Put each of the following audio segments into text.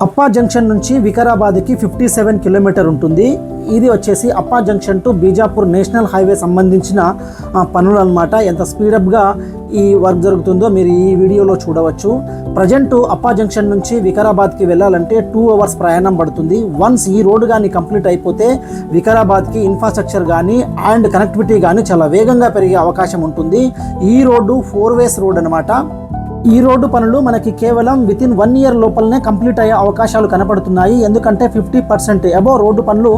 అప్పా జంక్షన్ నుంచి వికారాబాద్కి 57 కిలోమీటర్ ఉంటుంది. ఇది వచ్చేసి అప్పా junction to Bijapur national highway సంబంధించిన పనులు అన్నమాట. ఎంత స్పీడప్గా ఈ వర్క్ జరుగుతుందో మీరు ఈ వీడియోలో చూడవచ్చు. ప్రజెంట్ అప్పా జంక్షన్ నుంచి వికారాబాద్కి వెళ్ళాలంటే 2 అవర్స్ ప్రయాణం పడుతుంది. వన్స్ ఈ రోడ్డు కానీ కంప్లీట్ అయిపోతే వికారాబాద్కి ఇన్ఫ్రాస్ట్రక్చర్ కానీ అండ్ కనెక్టివిటీ కానీ చాలా వేగంగా పెరిగే అవకాశం ఉంటుంది. ఈ రోడ్డు 4 వేస్ రోడ్ అనమాట. ఈ రోడ్డు పనులు మనకి కేవలం వితిన్ 1 ఇయర్ లోపలనే కంప్లీట్ అయ్యే అవకాశాలు కనపడుతున్నాయి. ఎందుకంటే 50% అబోవ్ రోడ్డు పనులు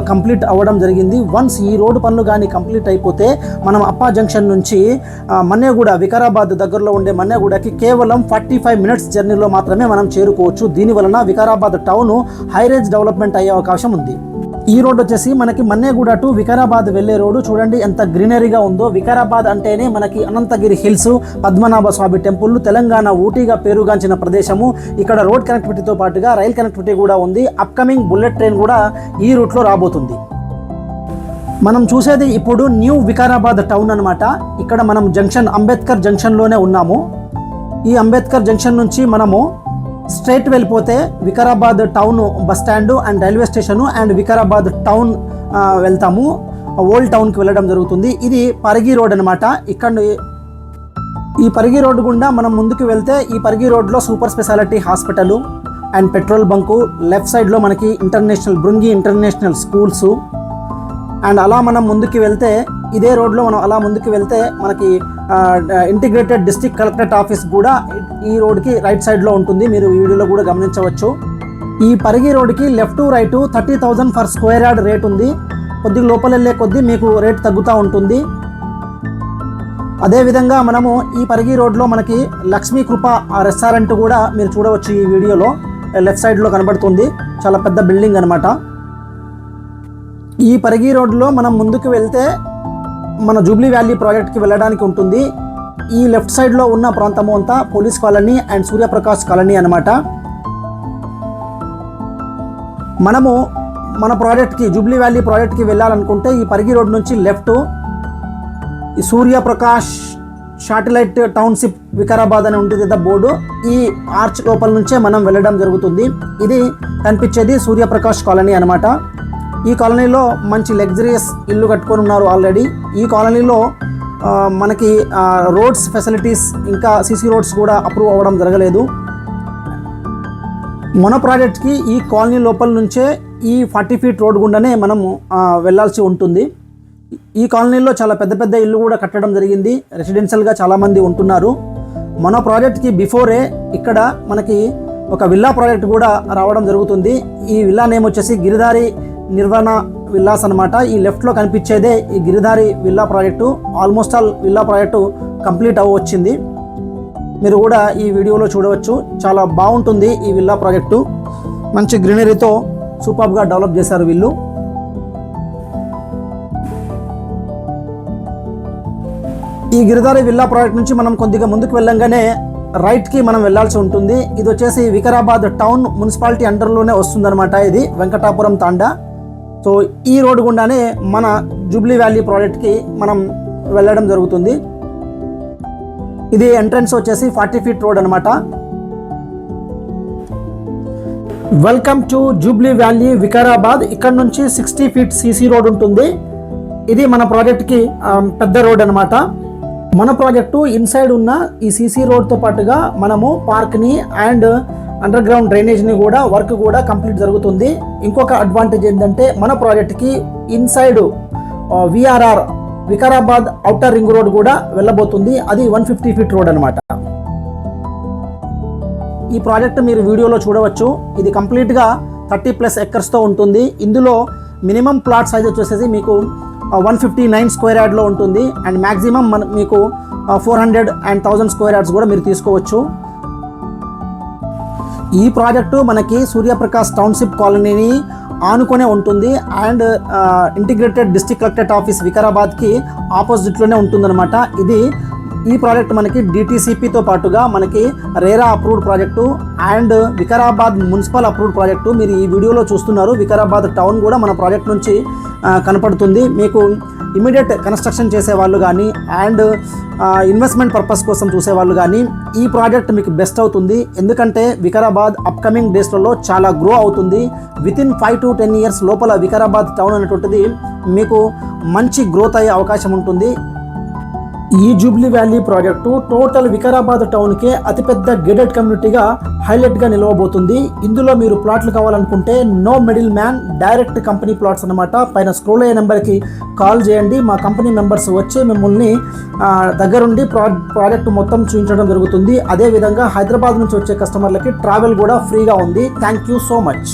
కంప్లీట్ అవ్వడం జరిగింది. వన్స్ ఈ రోడ్డు పనులు కానీ కంప్లీట్ అయిపోతే మనం అప్పా జంక్షన్ నుంచి మన్నేగూడ వికారాబాద్ దగ్గరలో ఉండే మన్నేగూడకి కేవలం 45 మినిట్స్ జర్నీలో మాత్రమే మనం చేరుకోవచ్చు. దీనివలన వికారాబాద్ టౌన్ హైరేంజ్ డెవలప్మెంట్ అయ్యే అవకాశం ఉంది. ఈ రోడ్ వచ్చేసి మనకి మన్నేగూడ టు వికారాబాద్ వెళ్ళే రోడ్డు. చూడండి ఎంత గ్రీనరీగా ఉందో. వికారాబాద్ అంటేనే మనకి అనంతగిరి హిల్స్, పద్మనాభ స్వామి టెంపుల్, తెలంగాణ ఊటీగా పేరుగాంచిన ప్రదేశము. ఇక్కడ రోడ్ కనెక్టివిటీతో పాటుగా రైల్ కనెక్టివిటీ కూడా ఉంది. అప్కమింగ్ బుల్లెట్ ట్రైన్ కూడా ఈ రూట్లో రాబోతుంది. మనం చూసేది ఇప్పుడు న్యూ వికారాబాద్ టౌన్ అనమాట. ఇక్కడ మనం జంక్షన్ అంబేద్కర్ జంక్షన్లోనే ఉన్నాము. ఈ అంబేద్కర్ జంక్షన్ నుంచి మనము స్ట్రైట్ వెళ్ళిపోతే Vikarabad town bus stand and railway station and Vikarabad town వెళ్తాము. ఓల్డ్ టౌన్కి వెళ్ళడం జరుగుతుంది. ఇది పరిగి రోడ్ అనమాట. ఇక్కడ ఈ పరిగి రోడ్డు గుండా మనం ముందుకు వెళ్తే ఈ పరిగి రోడ్లో super speciality hospital and petrol bunk, left సైడ్లో మనకి బృంగి ఇంటర్నేషనల్ స్కూల్స్ అండ్ అలా మనం ముందుకు వెళ్తే ఇదే రోడ్లో మనం అలా ముందుకు వెళ్తే మనకి ఇంటిగ్రేటెడ్ డిస్ట్రిక్ట్ కలెక్టరేట్ ఆఫీస్ కూడా ఈ రోడ్కి రైట్ సైడ్లో ఉంటుంది. మీరు ఈ వీడియోలో కూడా గమనించవచ్చు. ఈ పరిగి రోడ్కి left right 30,000 for square yard rate ఉంది. కొద్దిగా లోపల వెళ్ళే కొద్దీ మీకు రేట్ తగ్గుతూ ఉంటుంది. అదేవిధంగా మనము ఈ పరిగి రోడ్లో మనకి లక్ష్మీ కృప రెస్టారెంట్ కూడా మీరు చూడవచ్చు. ఈ వీడియోలో లెఫ్ట్ సైడ్లో కనబడుతుంది. చాలా పెద్ద బిల్డింగ్ అనమాట. ఈ పరిగి రోడ్లో మనం ముందుకు వెళ్తే మన జూబ్లీ వ్యాలీ ప్రాజెక్ట్కి వెళ్ళడానికి ఉంటుంది. ఈ లెఫ్ట్ సైడ్లో ఉన్న ప్రాంతము అంతా police colony and Suryaprakash colony అనమాట. మనము మన ప్రాజెక్ట్కి జూబ్లీ వ్యాలీ ప్రాజెక్ట్కి వెళ్ళాలనుకుంటే ఈ పరిగి రోడ్ నుంచి లెఫ్ట్ ఈ సూర్యప్రకాష్ శాటిలైట్ టౌన్షిప్ వికారాబాద్ అని ఉంటుంది కదా బోర్డు. ఈ ఆర్చ్ లోపల నుంచే మనం వెళ్ళడం జరుగుతుంది. ఇది కనిపించేది సూర్యప్రకాష్ కాలనీ అనమాట. ఈ కాలనీలో మంచి లగ్జరియస్ ఇల్లు కట్టుకొని ఉన్నారు ఆల్రెడీ. ఈ కాలనీలో మనకి రోడ్స్ ఫెసిలిటీస్ ఇంకా సీసీ రోడ్స్ కూడా అప్రూవ్ అవ్వడం జరగలేదు. మన ప్రాజెక్ట్కి ఈ కాలనీ లోపల నుంచే ఈ 40 ఫీట్ రోడ్ గుండానే మనము వెళ్ళాల్సి ఉంటుంది. ఈ కాలనీలో చాలా పెద్ద పెద్ద ఇల్లు కూడా కట్టడం జరిగింది. రెసిడెన్షియల్గా చాలామంది ఉంటున్నారు. మన ప్రాజెక్ట్కి బిఫోరే ఇక్కడ మనకి ఒక విల్లా ప్రాజెక్ట్ కూడా రావడం జరుగుతుంది. ఈ విల్లా నేమ్ వచ్చేసి గిరిధారి నిర్వహణ విల్లాస్ అనమాట. ఈ లెఫ్ట్లో కనిపించేదే ఈ Giridhari villa project. Almost all villa project complete అవ్వచ్చింది. మీరు కూడా ఈ వీడియోలో చూడవచ్చు. చాలా బాగుంటుంది ఈ విల్లా ప్రాజెక్టు. మంచి గ్రీనరీతో సూపర్గా డెవలప్ చేశారు వీళ్ళు. ఈ గిరిధారి విల్లా ప్రాజెక్ట్ నుంచి మనం కొద్దిగా ముందుకు వెళ్ళంగానే రైట్కి మనం వెళ్ళాల్సి ఉంటుంది. ఇది వచ్చేసి వికారాబాద్ టౌన్ మున్సిపాలిటీ అండర్లోనే వస్తుందన్నమాట. ఇది వెంకటాపురం తాండా. సో ఈ రోడ్డు గుండానే మన జూబ్లీ వ్యాలీ ప్రాజెక్ట్కి మనం వెళ్ళడం జరుగుతుంది. ఇది ఎంట్రన్స్ వచ్చేసి 40 ఫీట్ రోడ్ అనమాట. Welcome to Jubilee valley Vikarabad. ఇక్కడ నుంచి 60 ఫీట్ సీసీ రోడ్ ఉంటుంది. ఇది మన ప్రాజెక్ట్కి పెద్ద రోడ్ అనమాట. మన ప్రాజెక్టు ఇన్సైడ్ ఉన్న ఈ సీసీ రోడ్తో పాటుగా మనము పార్క్ని అండ్ అండర్ గ్రౌండ్ డ్రైనేజ్ని కూడా వర్క్ కూడా కంప్లీట్ జరుగుతుంది. ఇంకొక అడ్వాంటేజ్ ఏంటంటే మన ప్రాజెక్ట్కి inside VRR Vikarabad outer ring road కూడా వెళ్ళబోతుంది. అది 150 ఫీట్ రోడ్ అనమాట. ఈ ప్రాజెక్ట్ మీరు వీడియోలో చూడవచ్చు. ఇది కంప్లీట్గా 30+ ఎకర్స్తో ఉంటుంది. ఇందులో మినిమం ప్లాట్ సైజ్ వచ్చేసి మీకు 159 స్క్వేర్ యార్డ్లో ఉంటుంది. అండ్ మ్యాక్సిమం మీకు 400 and 1000 స్క్వేర్ యార్డ్స్ కూడా మీరు తీసుకోవచ్చు. ఈ ప్రాజెక్టు మనకి సూర్యప్రకాష్ టౌన్షిప్ కాలనీని ఆనుకొనే ఉంటుంది and integrated district collectorate office వికారాబాద్కి ఆపోజిట్లోనే ఉంటుందన్నమాట. ఈ ప్రాజెక్ట్ మనకి డిటిసిపితో పాటుగా మనకి RERA approved project and Vikarabad municipal approved project. మీరు ఈ వీడియోలో చూస్తున్నారు. వికారాబాద్ టౌన్ కూడా మన ప్రాజెక్ట్ నుంచి కనపడుతుంది. మీకు ఇమీడియట్ కన్స్ట్రక్షన్ చేసేవాళ్ళు కానీ అండ్ ఇన్వెస్ట్మెంట్ పర్పస్ కోసం చూసేవాళ్ళు కానీ ఈ ప్రాజెక్ట్ మీకు బెస్ట్ అవుతుంది. ఎందుకంటే వికారాబాద్ అప్కమింగ్ డేస్లలో చాలా గ్రో అవుతుంది. వితిన్ 5 to 10 years లోపల వికారాబాద్ టౌన్ అనేటువంటిది మీకు మంచి గ్రోత్ అయ్యే అవకాశం ఉంటుంది. ఈ jubilee valley project total Vikarabad టౌన్కే అతిపెద్ద గేటెడ్ కమ్యూనిటీగా హైలైట్గా నిలవబోతుంది. ఇందులో మీరు ప్లాట్లు కావాలనుకుంటే no middle man, direct company plots అనమాట. పైన స్క్రోల్ అయ్యే నెంబర్కి కాల్ చేయండి. మా కంపెనీ మెంబర్స్ వచ్చి మిమ్మల్ని దగ్గరుండి ప్రాజెక్టు మొత్తం చూపించడం జరుగుతుంది. అదేవిధంగా హైదరాబాద్ నుంచి వచ్చే కస్టమర్లకి ట్రావెల్ కూడా ఫ్రీగా ఉంది. Thank you so much.